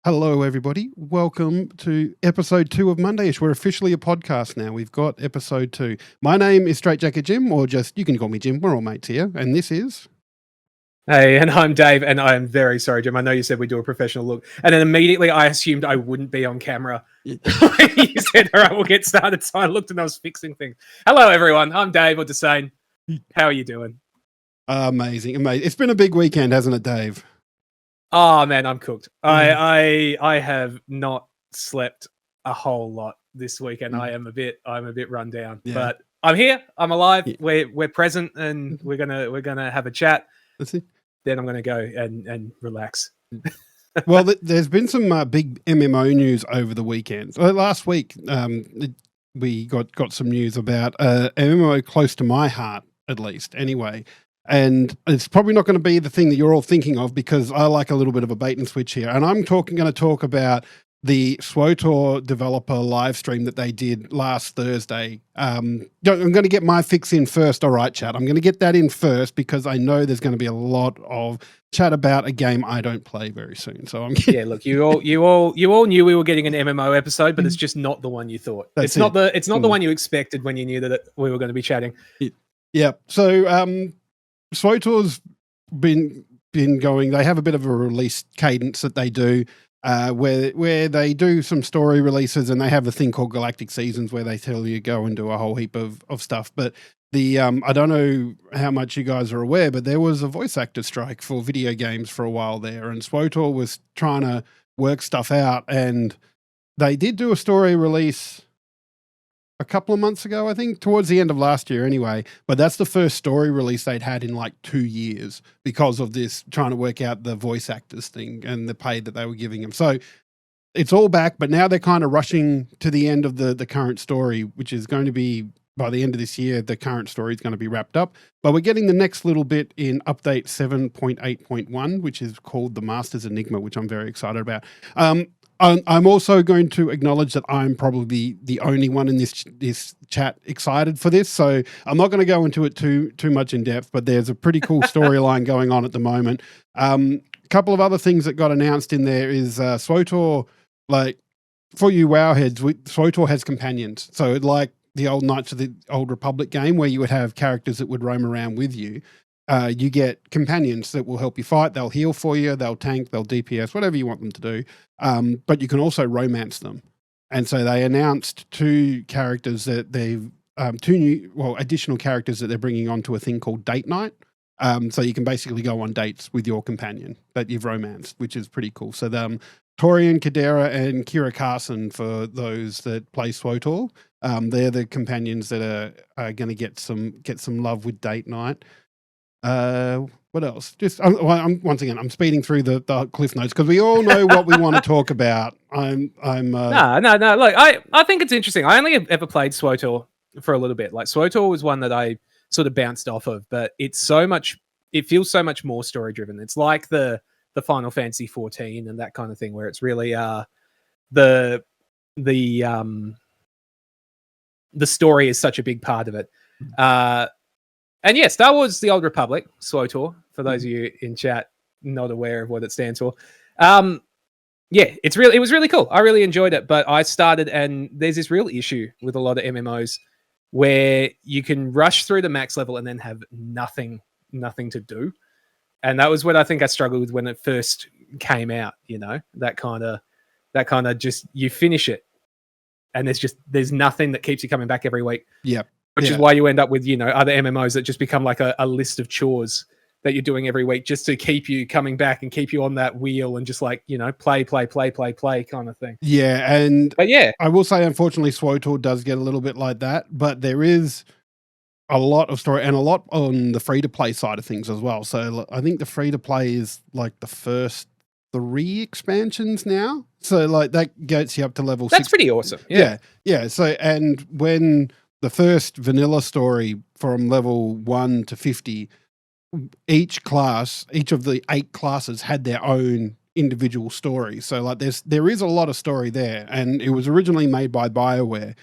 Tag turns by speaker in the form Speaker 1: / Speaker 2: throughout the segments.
Speaker 1: Hello, everybody. Welcome to episode 2 of Mondayish. We're officially a podcast now. We've got episode 2. My name is Straight Jacket Jim, or just, you can call me Jim. We're all mates here. And this is...
Speaker 2: Hey, and I'm Dave, and I am very sorry, Jim. I know you said we do a professional look, and then immediately I assumed I wouldn't be on camera. You said, all right, we'll get started. So I looked and I was fixing things. Hello, everyone. I'm Dave or Desane. How are you doing?
Speaker 1: Amazing. It's been a big weekend, hasn't it, Dave?
Speaker 2: Oh, man, I'm cooked. I have not slept a whole lot this weekend. I'm a bit run down, but I'm here. I'm alive. We're present, and we're gonna have a chat.
Speaker 1: Let's see.
Speaker 2: Then I'm gonna go and relax.
Speaker 1: Well, there's been some big MMO news over the weekend. Last week, we got some news about MMO close to my heart, at least. Anyway. And it's probably not going to be the thing that you're all thinking of, because I like a little bit of a bait and switch here. And I'm going to talk about the SWTOR developer live stream that they did last Thursday. I'm going to get my fix in first. All right, chat. I'm going to get that in first because I know there's going to be a lot of chat about a game I don't play very soon. So I'm
Speaker 2: look, you all knew we were getting an MMO episode, but it's just not the one you thought. It's not the one you expected when you knew that we were going to be chatting.
Speaker 1: Yeah. So SWTOR's been going. They have a bit of a release cadence that they do, where they do some story releases, and they have a thing called Galactic Seasons where they tell you go and do a whole heap of stuff. But the I don't know how much you guys are aware, but there was a voice actor strike for video games for a while there, and SWTOR was trying to work stuff out, and they did do a story release a couple of months ago, I think, towards the end of last year anyway. But that's the first story release they'd had in like 2 years because of this, trying to work out the voice actors thing and the pay that they were giving them. So it's all back, but now they're kind of rushing to the end of the current story, which is going to be, by the end of this year, the current story is going to be wrapped up. But we're getting the next little bit in update 7.8.1, which is called The Master's Enigma, which I'm very excited about. I'm also going to acknowledge that I'm probably the only one in this chat excited for this, so I'm not going to go into it too much in depth, but there's a pretty cool storyline going on at the moment. A couple of other things that got announced in there is SWTOR, like, for you WoW heads, SWTOR has companions. So like the old Knights of the Old Republic game where you would have characters that would roam around with you. You get companions that will help you fight. They'll heal for you. They'll tank. They'll DPS, whatever you want them to do. But you can also romance them. And so they announced two characters that they've, additional characters that they're bringing onto a thing called Date Night. So you can basically go on dates with your companion that you've romanced, which is pretty cool. So Torian, Kadera, and Kira Carson, for those that play SWTOR, they're the companions that are going to get some love with Date Night. What else? Just once again, I'm speeding through the cliff notes because we all know what we want to talk about. No.
Speaker 2: Look, I think it's interesting. I only ever played SWTOR for a little bit. Like, SWTOR was one that I sort of bounced off of, but it feels so much more story driven. It's like the Final Fantasy 14 and that kind of thing, where it's really the story is such a big part of it. And yeah, Star Wars: The Old Republic, SWTOR, for those of you in chat not aware of what it stands for. It was really cool. I really enjoyed it, but I started, and there's this real issue with a lot of MMOs where you can rush through the max level and then have nothing to do. And that was what I think I struggled with when it first came out, you know, that kind of just, you finish it and there's nothing that keeps you coming back every week.
Speaker 1: Yeah.
Speaker 2: Which is why you end up with, you know, other MMOs that just become like a list of chores that you're doing every week just to keep you coming back and keep you on that wheel and just like, you know, play kind of thing.
Speaker 1: Yeah.
Speaker 2: But yeah,
Speaker 1: I will say, unfortunately, SWTOR does get a little bit like that, but there is a lot of story and a lot on the free-to-play side of things as well. So I think the free-to-play is like the first 3 expansions now. So like that gets you up to level 6.
Speaker 2: That's pretty awesome.
Speaker 1: Yeah. So, and when the first vanilla story from level 1 to 50, each of the 8 classes had their own individual story. So like there is a lot of story there, and it was originally made by BioWare.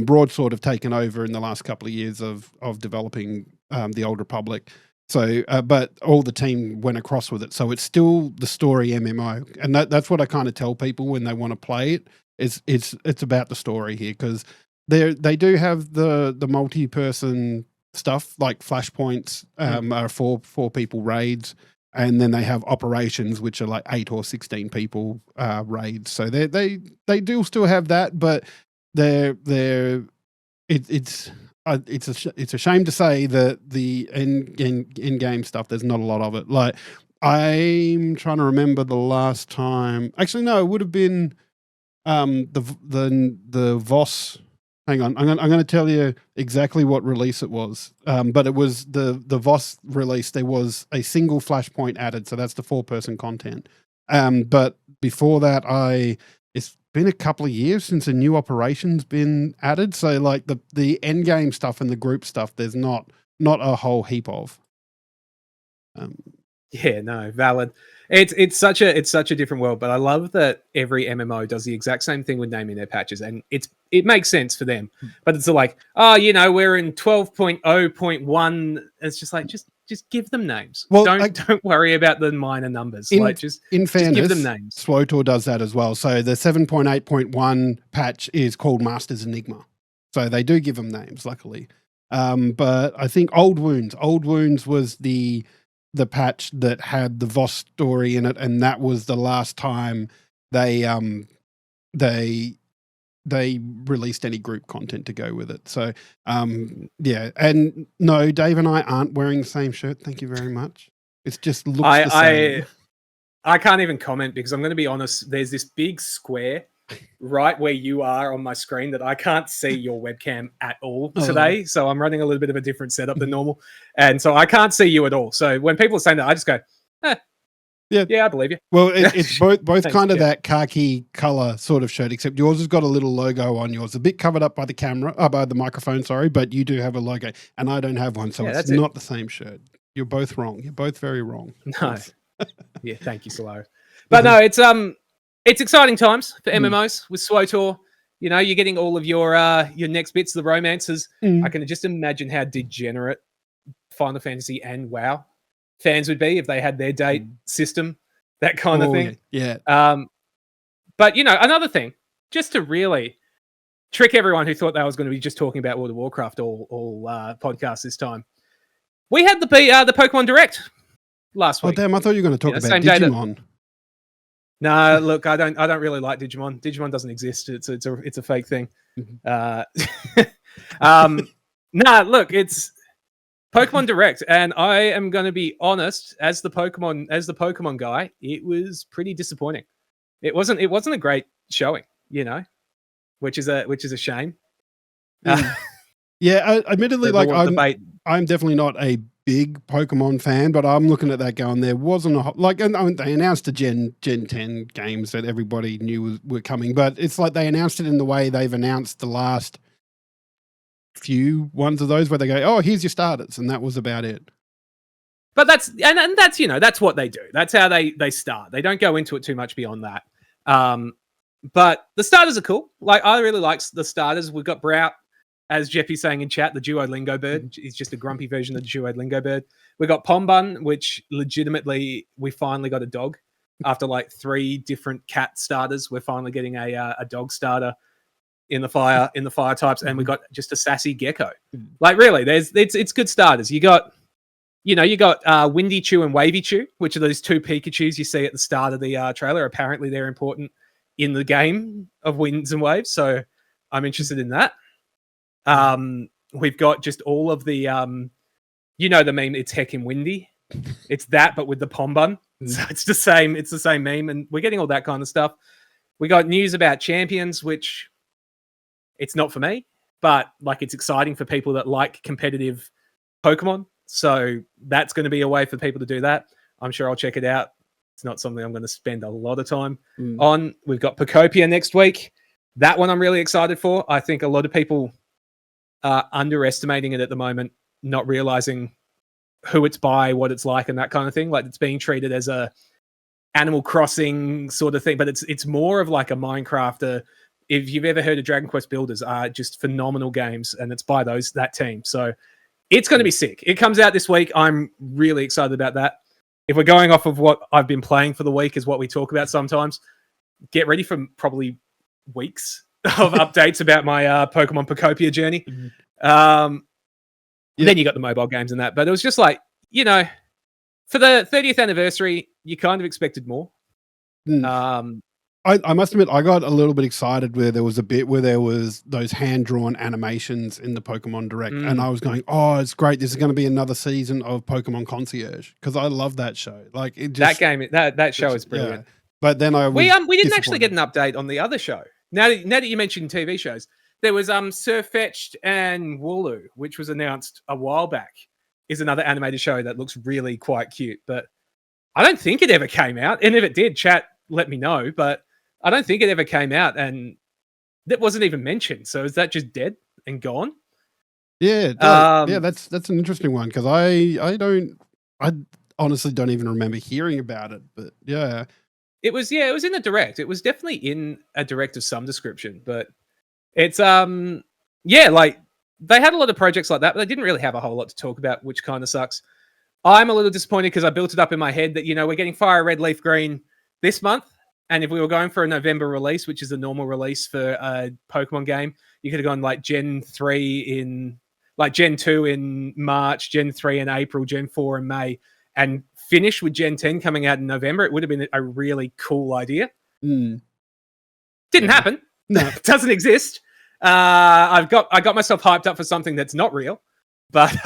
Speaker 1: Broadsword have taken over in the last couple of years of developing the Old Republic. So, but all the team went across with it. So it's still the story MMO, and that's what I kind of tell people when they want to play it. It's about the story here, because they do have the multi-person stuff like flashpoints are four people raids, and then they have operations which are like 8 or 16 people raids. So they do still have that, but it's a shame to say that the in game stuff, there's not a lot of it. Like, I'm trying to remember the last time. Actually, no, it would have been the Voss. Hang on, I'm going to tell you exactly what release it was. But it was the Voss release. There was a single flashpoint added, so that's the 4-person content. But before that, it's been a couple of years since a new operation's been added. So like the end game stuff and the group stuff, there's not a whole heap of.
Speaker 2: Yeah, no, valid. It's such a different world, but I love that every MMO does the exact same thing with naming their patches, and it makes sense for them. But it's like, we're in 12.0.1. It's just like just give them names.
Speaker 1: Well,
Speaker 2: don't worry about the minor numbers.
Speaker 1: In fairness,
Speaker 2: just give them names.
Speaker 1: SWTOR does that as well. So the 7.8.1 patch is called Masters Enigma. So they do give them names, luckily. But I think Old Wounds was the patch that had the Voss story in it, and that was the last time they released any group content to go with it. So yeah, and no, Dave and I aren't wearing the same shirt. Thank you very much. It just looks the same.
Speaker 2: I can't even comment, because I'm going to be honest. There's this big square right where you are on my screen that I can't see your webcam at all today. So I'm running a little bit of a different setup than normal. And so I can't see you at all. So when people are saying that, I just go, yeah, I believe you.
Speaker 1: Well, it's both kind of that khaki color sort of shirt, except yours has got a little logo on yours, a bit covered up by the camera, by the microphone, sorry, but you do have a logo, and I don't have one. So it's not the same shirt. You're both wrong. You're both very wrong.
Speaker 2: No. Yeah, thank you, Solaro. But no, it's exciting times for MMOs with SWTOR. You know, you're getting all of your next bits of the romances. I can just imagine how degenerate Final Fantasy and WoW fans would be if they had their date system, that kind of thing.
Speaker 1: Yeah.
Speaker 2: But, another thing, just to really trick everyone who thought that I was going to be just talking about World of Warcraft all podcast this time, we had the Pokemon Direct last week.
Speaker 1: Oh, damn, I thought you were going to talk about Digimon.
Speaker 2: No, look, I don't really like Digimon. Digimon doesn't exist. It's a fake thing. Look, it's Pokemon Direct, and I am going to be honest, as the Pokemon guy, it was pretty disappointing. It wasn't a great showing, which is a shame.
Speaker 1: Yeah, admittedly, I'm definitely not a big Pokemon fan, but I'm looking at that going, there wasn't they announced the Gen 10 games that everybody knew were coming, but it's like they announced it in the way they've announced the last few ones of those, where they go, oh, here's your starters, and that was about it.
Speaker 2: But that's what they do. That's how they start. They don't go into it too much beyond that. But the starters are cool. Like, I really like the starters. We've got Brout, as Jeppy's saying in chat, the Duolingo bird. He's just a grumpy version of the Duolingo bird. We got Pombun, which legitimately we finally got a dog. After like 3 different cat starters, we're finally getting a dog starter in the fire types, and we got just a sassy gecko. Like, really, it's good starters. You got Windy Chew and Wavy Chew, which are those 2 Pikachus you see at the start of the trailer. Apparently, they're important in the game of Winds and Waves, so I'm interested in that. We've got just all of the, the meme, it's heckin' windy. It's that, but with the Pombun. So it's the same meme, and we're getting all that kind of stuff. We got news about Champions, which it's not for me, but like, it's exciting for people that like competitive Pokemon. So that's going to be a way for people to do that. I'm sure I'll check it out. It's not something I'm going to spend a lot of time on. We've got Pokopia next week. That one I'm really excited for. I think a lot of people are underestimating it at the moment, not realizing who it's by, what it's like, and that kind of thing. Like, it's being treated as a Animal Crossing sort of thing, but it's more of like a Minecraft. If you've ever heard of Dragon Quest Builders, are just phenomenal games, and it's by that team. So It's going to be sick. It comes out this week. I'm really excited about that. If we're going off of what I've been playing for the week is what we talk about sometimes, get ready for probably weeks of updates about my Pokemon Pocopia journey. Then you got the mobile games and that. But it was just like, you know, for the 30th anniversary, you kind of expected more.
Speaker 1: I must admit, I got a little bit excited where there was a bit where there was those hand-drawn animations in the Pokemon Direct. And I was going, oh, it's great. This is going to be another season of Pokemon Concierge. Because I love that show. Like it just,
Speaker 2: that show is brilliant.
Speaker 1: Yeah. But then
Speaker 2: we didn't actually get an update on the other show. Now that you mentioned TV shows, there was Surfetched and Wooloo, which was announced a while back, is another animated show that looks really quite cute. But I don't think it ever came out. And if it did, chat, let me know. But I don't think it ever came out, and that wasn't even mentioned. So is that just dead and gone?
Speaker 1: Yeah, that's an interesting one because I honestly don't even remember hearing about it. But yeah,
Speaker 2: it was in the Direct. It was definitely in a Direct of some description, but it's like they had a lot of projects like that, but they didn't really have a whole lot to talk about, which kind of sucks. I'm a little disappointed because I built it up in my head that we're getting Fire Red, Leaf Green this month. And if we were going for a November release, which is a normal release for a Pokemon game, you could have gone like Gen 2 in March, Gen 3 in April, Gen 4 in May, and finish with Gen 10 coming out in November. It would have been a really cool idea. Didn't happen. No. It doesn't exist. I got myself hyped up for something that's not real. But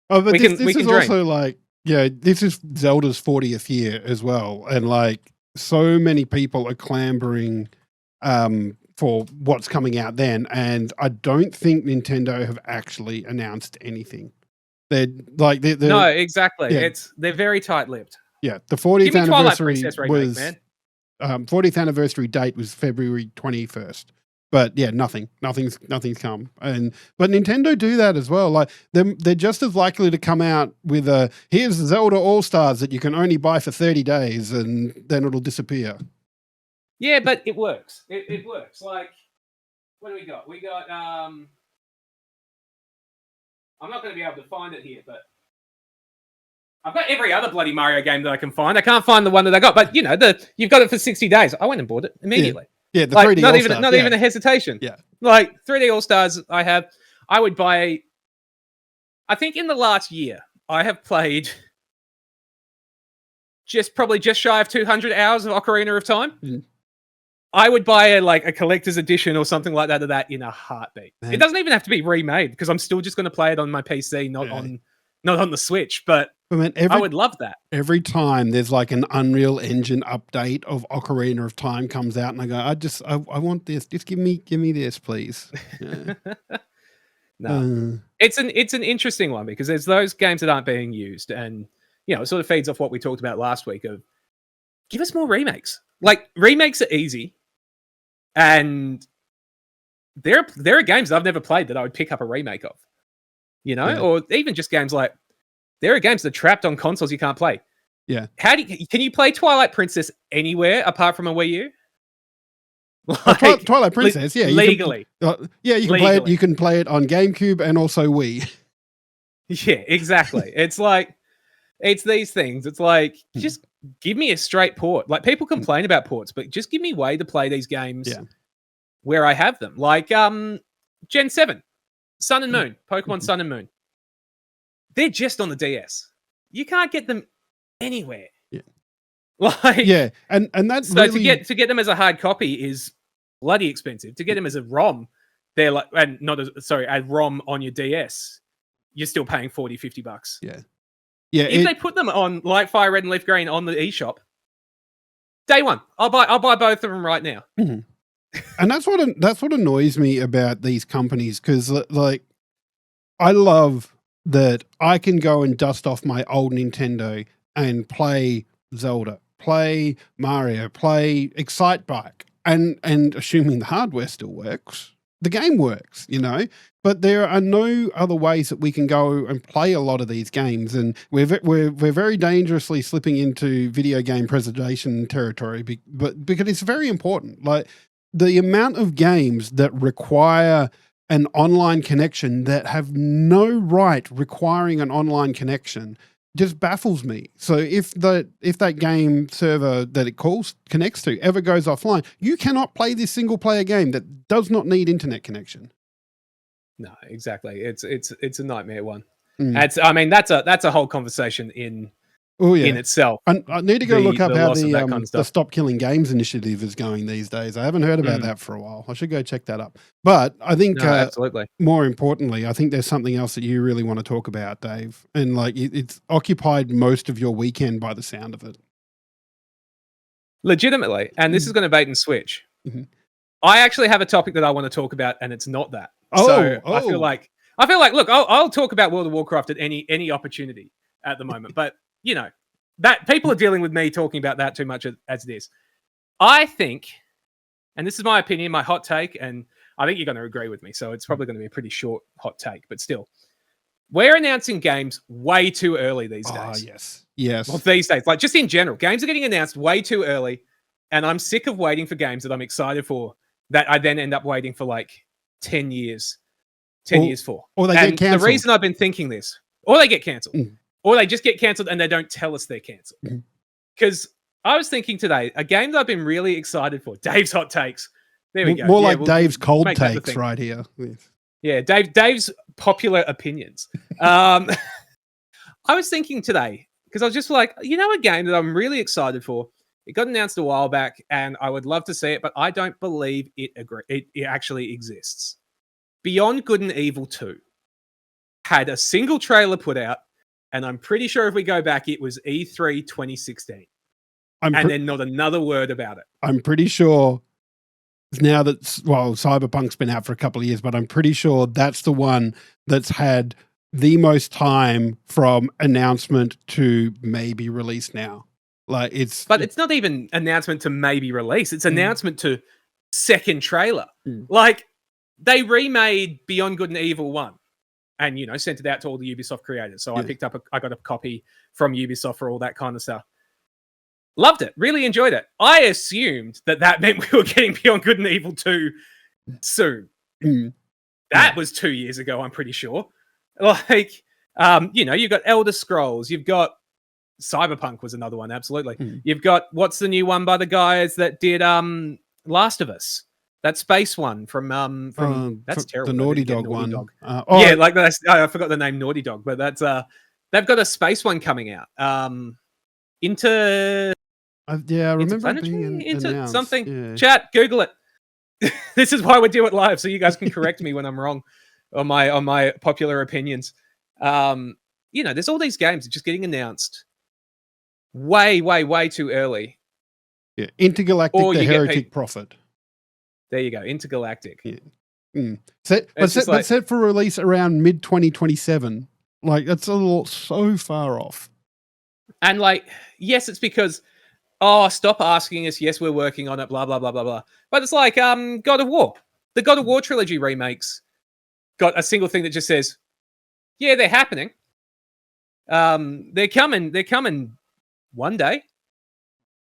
Speaker 1: but this is also like, this is Zelda's 40th year as well. And like, so many people are clamoring for what's coming out then, and I don't think Nintendo have actually announced anything. They're no,
Speaker 2: exactly.
Speaker 1: Yeah.
Speaker 2: They're very tight-lipped.
Speaker 1: Yeah, the 40th anniversary
Speaker 2: was man.
Speaker 1: 40th anniversary date was February 21st. But yeah, nothing's come. But Nintendo do that as well. Like they're just as likely to come out with here's Zelda All-Stars that you can only buy for 30 days and then it'll disappear.
Speaker 2: Yeah, but it works. It works. Like, what do we got? We got I'm not going to be able to find it here, but I've got every other bloody Mario game that I can find. I can't find the one that I got, but you've got it for 60 days. I went and bought it immediately.
Speaker 1: Yeah, the 3D All-Stars.
Speaker 2: Not even a hesitation.
Speaker 1: Yeah.
Speaker 2: Like 3D All-Stars I would buy. I think in the last year, I have played probably just shy of 200 hours of Ocarina of Time. I would buy a collector's edition or something like that of that in a heartbeat. Man. It doesn't even have to be remade because I'm still just going to play it on my PC, not on the Switch. But man, I would love that.
Speaker 1: Every time there's like an Unreal Engine update of Ocarina of Time comes out, and I go, I want this. Just give me this, please. Yeah.
Speaker 2: No, it's an interesting one because there's those games that aren't being used, and it sort of feeds off what we talked about last week of give us more remakes. Like remakes are easy, and there are games that I've never played that I would pick up a remake of, or even just games like. There are games that are trapped on consoles you can't play.
Speaker 1: Yeah.
Speaker 2: Can you play Twilight Princess anywhere apart from a Wii U? Like,
Speaker 1: Twilight Princess,
Speaker 2: legally.
Speaker 1: You can play it. You can play it on GameCube and also Wii.
Speaker 2: Yeah, exactly. It's like it's these things. It's like just give me a straight port. Like people complain about ports, but just give me a way to play these games where I have them. Like Gen 7, Sun and Moon, Pokemon Sun and Moon. They're just on the DS. You can't get them anywhere.
Speaker 1: Yeah. And that's
Speaker 2: so
Speaker 1: really...
Speaker 2: to get them as a hard copy is bloody expensive. To get them as a ROM, they're like a ROM on your DS, you're still paying $40-$50.
Speaker 1: Yeah.
Speaker 2: If they put them on like Fire Red and Leaf Green on the eShop, day one, I'll buy both of them right now.
Speaker 1: Mm-hmm. And that's what annoys me about these companies because like I love that I can go and dust off my old Nintendo and play Zelda, play Mario, play Excite Bike, and assuming the hardware still works, the game works, But there are no other ways that we can go and play a lot of these games, and we're very dangerously slipping into video game preservation territory. But because it's very important, like the amount of games that require an online connection that have no right requiring an online connection just baffles me. So if that game server that it connects to ever goes offline, you cannot play this single player game that does not need internet connection.
Speaker 2: No, exactly. It's a nightmare one.
Speaker 1: Mm.
Speaker 2: That's a whole conversation in itself.
Speaker 1: I need to go look up how the
Speaker 2: the
Speaker 1: Stop Killing Games initiative is going these days. I haven't heard about that for a while. I should go check that up. But I think
Speaker 2: absolutely.
Speaker 1: More importantly, I think there's something else that you really want to talk about, Dave. And like it's occupied most of your weekend by the sound of it.
Speaker 2: Legitimately. And this is going to bait and switch. Mm-hmm. I actually have a topic that I want to talk about, and it's not that. I feel like, look, I'll talk about World of Warcraft at any opportunity at the moment. But, you know, that people are dealing with me talking about that too much as it is. I think, and this is my opinion, my hot take, and I think you're going to agree with me, so it's probably going to be a pretty short hot take, but still. We're announcing games way too early these days.
Speaker 1: Yes.
Speaker 2: Well, these days, like just in general, games are getting announced way too early, and I'm sick of waiting for games that I'm excited for that I then end up waiting for like 10 years. 10 years for.
Speaker 1: Or they get cancelled.
Speaker 2: The reason I've been thinking this, or they get cancelled, or they just get cancelled and they don't tell us they're cancelled. Because I was thinking today, a game that I've been really excited for, Dave's hot takes. There we go.
Speaker 1: More like Dave's cold takes right here.
Speaker 2: Yeah, Dave's popular opinions. I was thinking today, because I was just like, you know, a game that I'm really excited for. It got announced a while back, and I would love to see it, but I don't believe it actually exists. Beyond Good and Evil 2 had a single trailer put out, and I'm pretty sure if we go back, it was E3 2016. And then not another word about it.
Speaker 1: I'm pretty sure now that, Cyberpunk's been out for a couple of years, but I'm pretty sure that's the one that's had the most time from announcement to maybe release now. But
Speaker 2: it's not even announcement to maybe release. It's announcement to second trailer. Like, they remade Beyond Good and Evil 1 and, you know, sent it out to all the Ubisoft creators. So I got a copy from Ubisoft for all that kind of stuff. Loved it. Really enjoyed it. I assumed that meant we were getting Beyond Good and Evil 2 soon. That was 2 years ago, I'm pretty sure. Like, you know, you've got Elder Scrolls. You've got Cyberpunk was another one, absolutely. You've got, what's the new one by the guys that did Last of Us? That space one from that's terrible.
Speaker 1: The Naughty Dog one.
Speaker 2: Yeah, like that. I forgot the name Naughty Dog, but that's they've got a space one coming out.
Speaker 1: I remember it being announced.
Speaker 2: Something.
Speaker 1: Yeah.
Speaker 2: Chat, Google it. This is why we do it live, so you guys can correct me when I'm wrong on my popular opinions. You know, there's all these games just getting announced way too early.
Speaker 1: Yeah, Intergalactic, the Heretic Prophet.
Speaker 2: There you go, Intergalactic.
Speaker 1: Yeah. Set for release around mid 2027. Like, that's so far off.
Speaker 2: And like, yes, it's because, stop asking us. Yes, we're working on it. Blah blah blah blah blah. But it's like God of War. The God of War trilogy remakes got a single thing that just says, "Yeah, they're happening. They're coming. They're coming one day."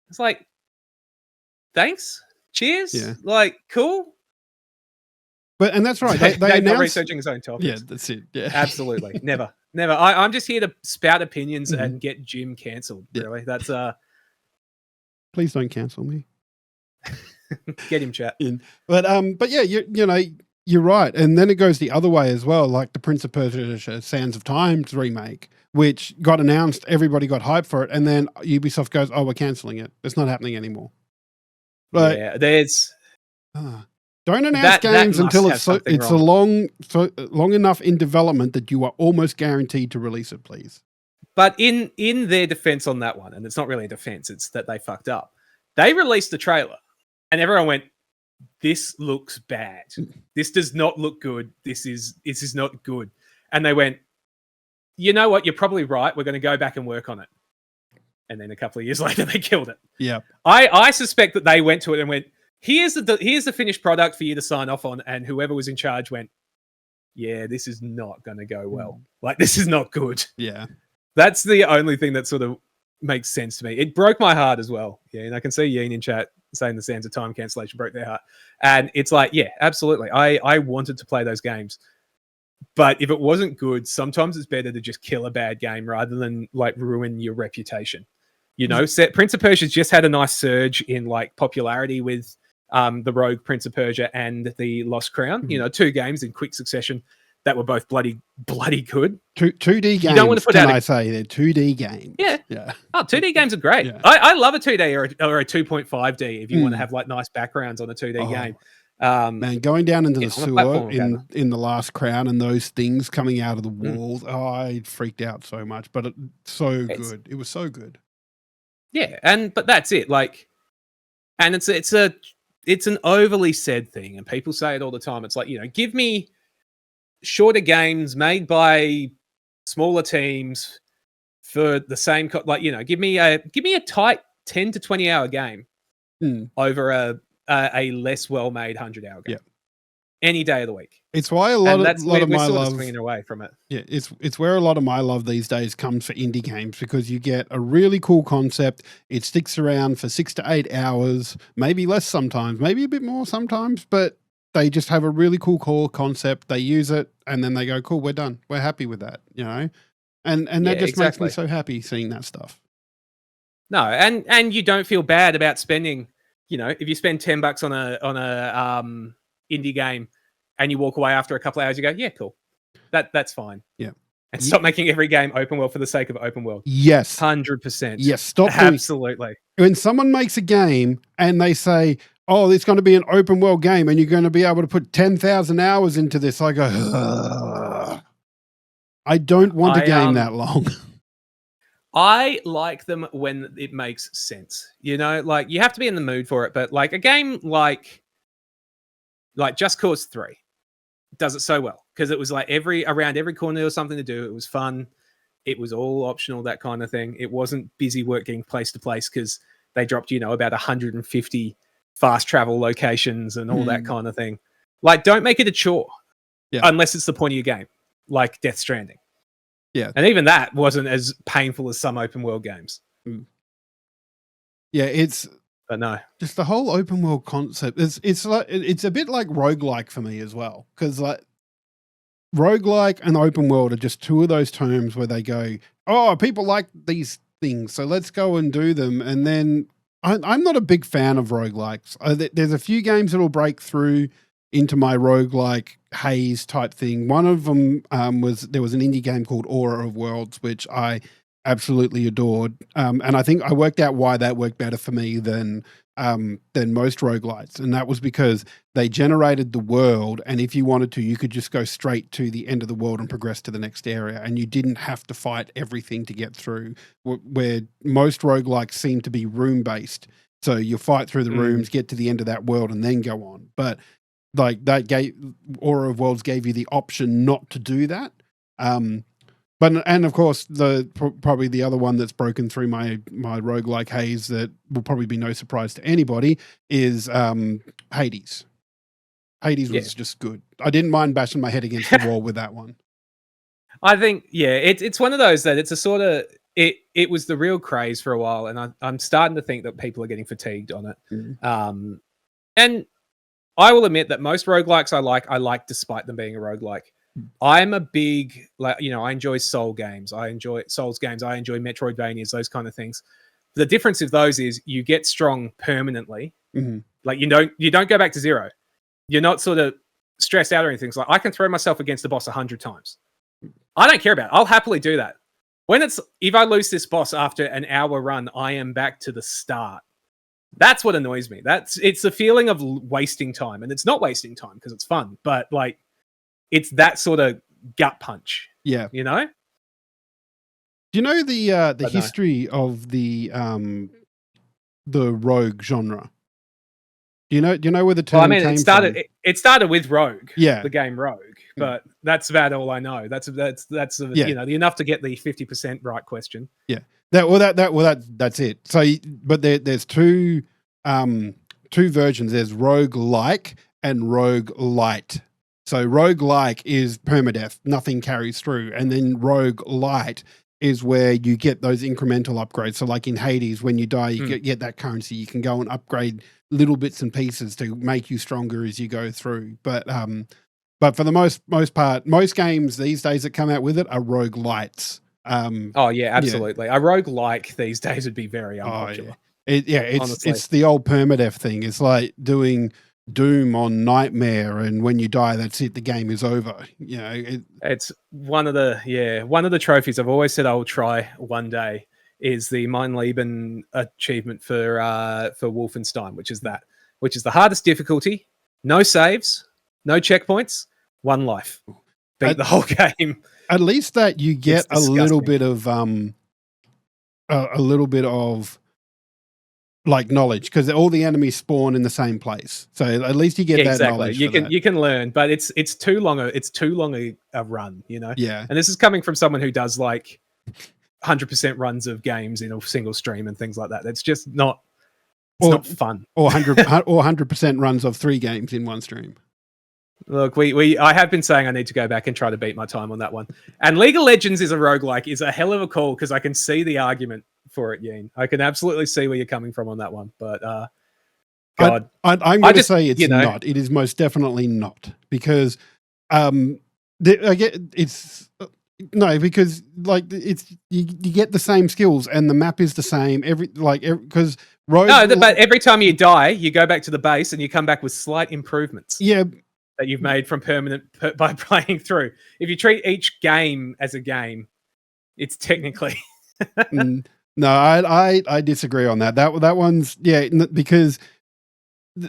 Speaker 2: It's like, thanks. Cheers.
Speaker 1: Yeah.
Speaker 2: Like, cool.
Speaker 1: And that's right. They announced
Speaker 2: researching his own topics.
Speaker 1: Yeah, that's it. Yeah.
Speaker 2: Absolutely. Never. I'm just here to spout opinions and get Jim cancelled. Really. That's
Speaker 1: Please don't cancel me.
Speaker 2: Get him, chat.
Speaker 1: But yeah, you know, you're right. And then it goes the other way as well, like the Prince of Persia Sands of Time's remake, which got announced, everybody got hyped for it, and then Ubisoft goes, "Oh, we're cancelling it. It's not happening anymore." But
Speaker 2: there's
Speaker 1: don't announce games until it's long enough in development that you are almost guaranteed to release it, please.
Speaker 2: But in their defense on that one, and it's not really a defense, it's that they fucked up. They released the trailer and everyone went, "This looks bad. This does not look good. This is not good." And they went, "You know what? You're probably right. We're going to go back and work on it." And then a couple of years later, they killed it.
Speaker 1: Yeah.
Speaker 2: I suspect that they went to it and went, here's the finished product for you to sign off on. And whoever was in charge went, "Yeah, this is not going to go well. Like, this is not good."
Speaker 1: Yeah.
Speaker 2: That's the only thing that sort of makes sense to me. It broke my heart as well. Yeah, and I can see Yeen in chat saying the Sands of Time cancellation broke their heart. And it's like, yeah, absolutely. I wanted to play those games. But if it wasn't good, sometimes it's better to just kill a bad game rather than like ruin your reputation. You know, Prince of Persia's just had a nice surge in like popularity with the Rogue Prince of Persia and the Lost Crown. You know, 2 games in quick succession that were both bloody good.
Speaker 1: 2D games. You don't want to put out. I say they're 2D games.
Speaker 2: Yeah. Oh, 2D games are great. Yeah. I love a 2D or a 2.5D if you want to have like nice backgrounds on a 2D game.
Speaker 1: Man, going down into the sewer in the Last Crown and those things coming out of the walls, I freaked out so much. But it's good. It was so good.
Speaker 2: Yeah, but that's it. Like, and it's an overly said thing, and people say it all the time. It's like, you know, give me shorter games made by smaller teams for the same like, you know, give me a tight 10 to 20 hour game over a less well made 100-hour game. Any day of the week.
Speaker 1: It's why a lot of my love
Speaker 2: swinging away from it.
Speaker 1: Yeah, it's where a lot of my love these days comes for indie games, because you get a really cool concept. It sticks around for 6 to 8 hours, maybe less sometimes, maybe a bit more sometimes, but they just have a really cool core concept. They use it and then they go, cool, we're done. We're happy with that, you know? And that just makes me so happy seeing that stuff.
Speaker 2: No, and you don't feel bad about spending, you know, if you spend $10 on a indie game and you walk away after a couple of hours, you go, yeah, cool. That's fine.
Speaker 1: Yeah.
Speaker 2: And stop making every game open world for the sake of open world.
Speaker 1: Yes.
Speaker 2: 100%.
Speaker 1: Yes, stop.
Speaker 2: Absolutely.
Speaker 1: When someone makes a game and they say, oh, it's going to be an open world game and you're going to be able to put 10,000 hours into this, I go, ugh. I don't want a game that long.
Speaker 2: I like them when it makes sense. You know, like you have to be in the mood for it, but like a game like Just Cause 3 does it so well because it was like around every corner there was something to do. It was fun. It was all optional, that kind of thing. It wasn't busy work getting place to place because they dropped, you know, about 150 fast travel locations and all that kind of thing. Like, don't make it a chore unless it's the point of your game, like Death Stranding.
Speaker 1: Yeah.
Speaker 2: And even that wasn't as painful as some open world games.
Speaker 1: Yeah,
Speaker 2: but no.
Speaker 1: Just the whole open world concept. It's a bit like roguelike for me as well. Because like roguelike and open world are just two of those terms where they go, oh, people like these things, so let's go and do them. And then I'm not a big fan of roguelikes. There's a few games that'll break through into my roguelike haze type thing. One of them there was an indie game called Aura of Worlds, which I absolutely adored. And I think I worked out why that worked better for me than most roguelites. And that was because they generated the world, and if you wanted to, you could just go straight to the end of the world and progress to the next area, and you didn't have to fight everything to get through, where most roguelikes seem to be room-based. So you fight through the rooms, get to the end of that world, and then go on. But like Aura of Worlds gave you the option not to do that. And of course, probably the other one that's broken through my roguelike haze that will probably be no surprise to anybody is Hades. Hades was just good. I didn't mind bashing my head against the wall with that one.
Speaker 2: I think, it's one of those that it's a sort of, it was the real craze for a while, and I'm starting to think that people are getting fatigued on it. And I will admit that most roguelikes I like despite them being a roguelike. I'm a big, like, you know, I enjoy Souls games. I enjoy Metroidvanias, those kind of things. The difference of those is you get strong permanently. Like you don't go back to zero. You're not sort of stressed out or anything. It's like I can throw myself against the boss 100 times. I don't care about it. I'll happily do that. If I lose this boss after an hour run, I am back to the start. That's what annoys me. It's a feeling of wasting time, and it's not wasting time because it's fun, but like it's that sort of gut punch. Yeah, you know.
Speaker 1: Do you know the history of the rogue genre? Do you know where the term came from?
Speaker 2: It started with Rogue.
Speaker 1: Yeah,
Speaker 2: the game Rogue. But that's about all I know. That's you know, enough to get the 50% right question. Yeah. That's it. So, but there's two versions. There's roguelike and roguelite. So roguelike is permadeath, nothing carries through, and then roguelite
Speaker 1: is where you get those incremental upgrades. So like in Hades, when you die, you get that currency. You can go and upgrade little bits and pieces to make you stronger as you go through. But for the most part, most games these days that come out with it are roguelites.
Speaker 2: Oh yeah, absolutely. A roguelike these days would be very unpopular.
Speaker 1: It's the old permadeath thing. It's like doing Doom on Nightmare, and when you die, that's it. The game is over. You know,
Speaker 2: it's one of the trophies I've always said I will try one day is the Mein Leben achievement for Wolfenstein, which is the hardest difficulty. No saves, no checkpoints, one life. Beat the whole game.
Speaker 1: At least that you get a little bit of like knowledge, because all the enemies spawn in the same place. So at least you get that knowledge.
Speaker 2: You can learn, but it's too long a run, you know?
Speaker 1: Yeah.
Speaker 2: And this is coming from someone who does like 100% runs of games in a single stream and things like that. It's just not not fun.
Speaker 1: Or 100% runs of 3 games in one stream.
Speaker 2: Look, I have been saying I need to go back and try to beat my time on that one. And League of Legends is a roguelike is a hell of a call, because I can see the argument for it, Yin. I can absolutely see where you're coming from on that one. But God,
Speaker 1: I'm going to say it's not. It is most definitely not, because because like you get the same skills and the map is the same because
Speaker 2: but every time you die, you go back to the base and you come back with slight improvements.
Speaker 1: Yeah.
Speaker 2: That you've made from by playing through. If you treat each game as a game, it's technically.
Speaker 1: No, I disagree on that. That one's because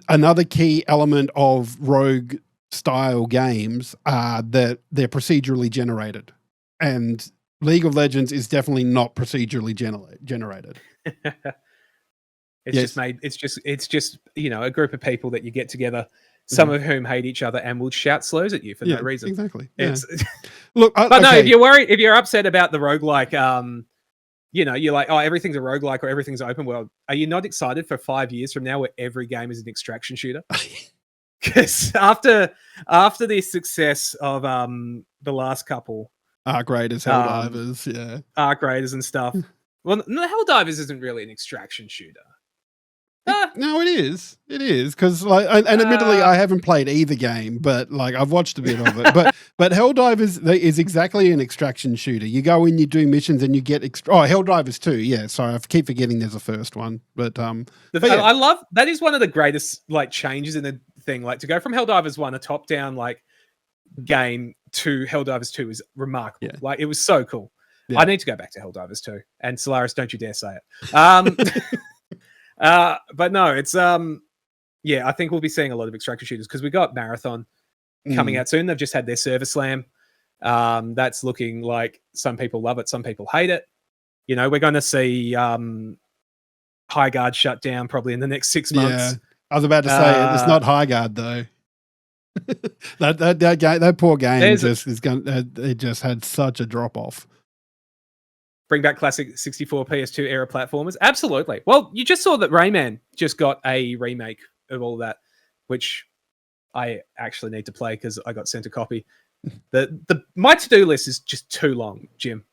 Speaker 1: another key element of rogue style games are that they're procedurally generated, and League of Legends is definitely not procedurally generated.
Speaker 2: It's just a group of people that you get together. Some of whom hate each other and will shout slurs at you for no reason.
Speaker 1: Exactly.
Speaker 2: Yeah.
Speaker 1: Look,
Speaker 2: no, if you're upset about the roguelike, you're like, oh, everything's a roguelike or everything's open world. Are you not excited for 5 years from now where every game is an extraction shooter? Because after the success of the last couple,
Speaker 1: Arc Raiders, Helldivers,
Speaker 2: Arc Raiders and stuff. Well, no, Helldivers isn't really an extraction shooter.
Speaker 1: No, it is. It is, because admittedly, I haven't played either game, but like I've watched a bit of it. But Helldivers is exactly an extraction shooter. You go in, you do missions, and you get Helldivers 2. Yeah, sorry, I keep forgetting there's a first one. But
Speaker 2: I love that is one of the greatest changes in the thing. Like to go from Helldivers 1, a top down game, to Helldivers 2 is remarkable. Yeah. Like it was so cool. Yeah. I need to go back to Helldivers 2. And Solaris, don't you dare say it. But no, it's I think we'll be seeing a lot of extraction shooters because we got Marathon coming out soon. They've just had their server slam. That's looking like some people love it, some people hate it. We're going to see High Guard shut down probably in the next 6 months.
Speaker 1: Yeah, I was about to say it's not High Guard though. that poor game it just had such a drop off.
Speaker 2: Bring back classic 64 PS2 era platformers. Absolutely. Well, you just saw that Rayman just got a remake of all that, which I actually need to play because I got sent a copy. My to-do list is just too long, Jim.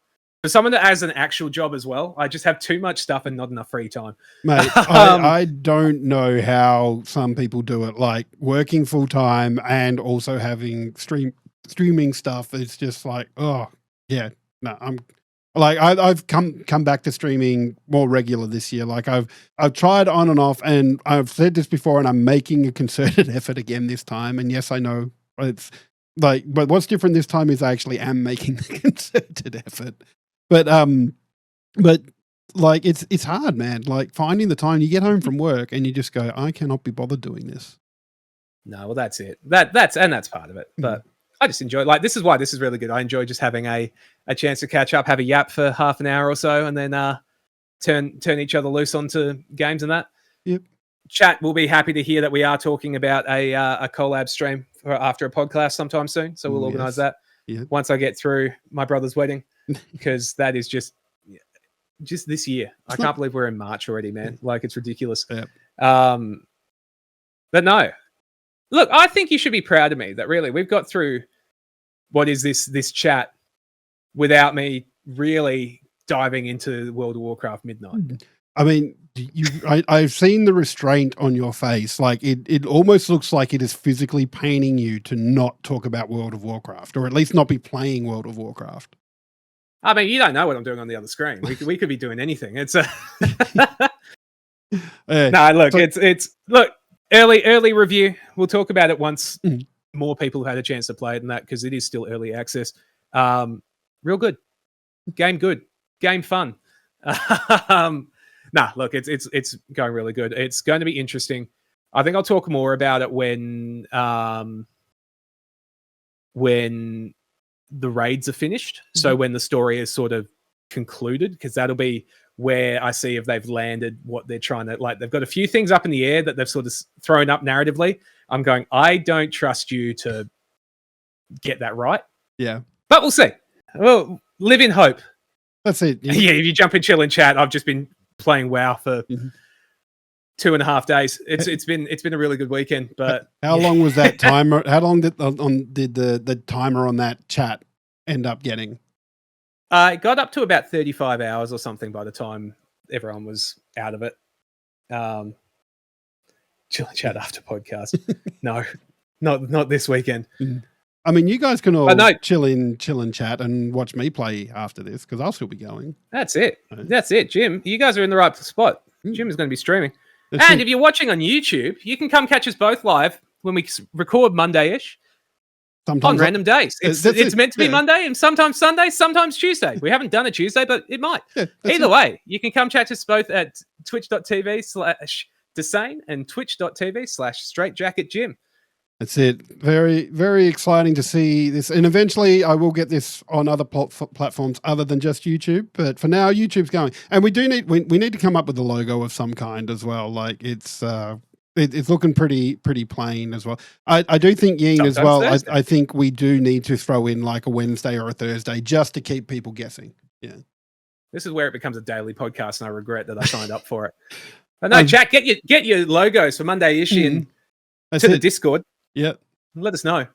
Speaker 2: For someone that has an actual job as well, I just have too much stuff and not enough free time.
Speaker 1: Mate, I don't know how some people do it, like working full-time and also having streaming stuff. It's just like, oh, yeah, no, I've come back to streaming more regular this year. Like I've tried on and off, and I've said this before, and I'm making a concerted effort again this time. And yes, I know it's but what's different this time is I actually am making the concerted effort. But like it's hard, man. Like finding the time. You get home from work and you just go, I cannot be bothered doing this.
Speaker 2: No, well, that's it. That's part of it. But I just enjoy this is why this is really good. I enjoy just having a chance to catch up, have a yap for half an hour or so, and then turn each other loose onto games and that.
Speaker 1: Yep.
Speaker 2: Chat will be happy to hear that we are talking about a collab stream after a podcast sometime soon. So we'll organise that once I get through my brother's wedding, because that is just this year. I can't believe we're in March already, man. Like it's ridiculous.
Speaker 1: Yep.
Speaker 2: But no. Look, I think you should be proud of me that really we've got through what is this chat without me really diving into World of Warcraft midnight.
Speaker 1: I mean, I've seen the restraint on your face. Like it almost looks like it is physically paining you to not talk about World of Warcraft, or at least not be playing World of Warcraft.
Speaker 2: I mean, you don't know what I'm doing on the other screen. We could be doing anything. It's a no. Look, so, it's look early review. We'll talk about it once more people have had a chance to play it and that, because it is still early access. Real good game fun. Nah, look, it's going really good. It's going to be interesting. I think I'll talk more about it when the raids are finished. So when the story is sort of concluded, because that'll be where I see if they've landed what they're trying to, like, they've got a few things up in the air that they've sort of thrown up narratively. I'm going, I don't trust you to get that right.
Speaker 1: Yeah.
Speaker 2: But we'll see. We'll live in hope.
Speaker 1: That's it.
Speaker 2: Yeah, if you jump in chill and chat, I've just been playing WoW for 2.5 days. It's been a really good weekend. But
Speaker 1: how long was that timer? How long did the timer on that chat end up getting?
Speaker 2: It got up to about 35 hours or something by the time everyone was out of it. Chill and chat after podcast. No, not this weekend.
Speaker 1: I mean, you guys can all chill and chat and watch me play after this, because I'll still be going.
Speaker 2: That's it. That's it, Jim. You guys are in the right spot. Jim is going to be streaming. And if you're watching on YouTube, you can come catch us both live when we record Mondayish on random days. It's meant to be Monday, and sometimes Sunday, sometimes Tuesday. We haven't done a Tuesday, but it might. Yeah, either way, you can come chat us both at twitch.tv/Desane and twitch.tv/StraightJacketJim.
Speaker 1: That's it. Very, very exciting to see this. And eventually I will get this on other platforms other than just YouTube. But for now, YouTube's going. And we need to come up with a logo of some kind as well. Like it's looking pretty plain as well. I do think Ying as well. I think we do need to throw in like a Wednesday or a Thursday just to keep people guessing. Yeah.
Speaker 2: This is where it becomes a daily podcast, and I regret that I signed up for it. But no, Jack, get your logos for Mondayish in to the Discord.
Speaker 1: Yeah.
Speaker 2: Let us know.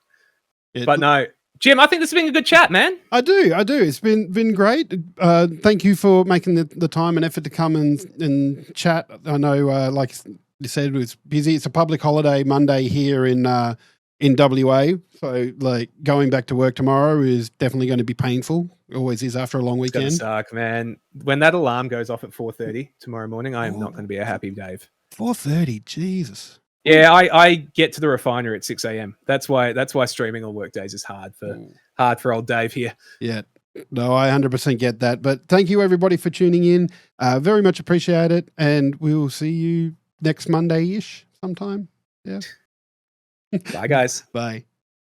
Speaker 2: But no, Jim, I think this has been a good chat, man. I
Speaker 1: do. It's been great. Thank you for making the time and effort to come and chat. I know, like you said, it was busy. It's a public holiday Monday here in WA. So like going back to work tomorrow is definitely going to be painful. It always is after a long weekend.
Speaker 2: It's going to suck, man. When that alarm goes off at 4:30 tomorrow morning, I am not going to be a happy Dave.
Speaker 1: 4:30, Jesus.
Speaker 2: Yeah, I get to the refinery at 6 a.m. That's why streaming on work days is hard for old Dave here.
Speaker 1: Yeah, no, I 100% get that. But thank you everybody for tuning in. Very much appreciate it, and we will see you next Monday-ish sometime. Yeah.
Speaker 2: Bye, guys.
Speaker 1: Bye.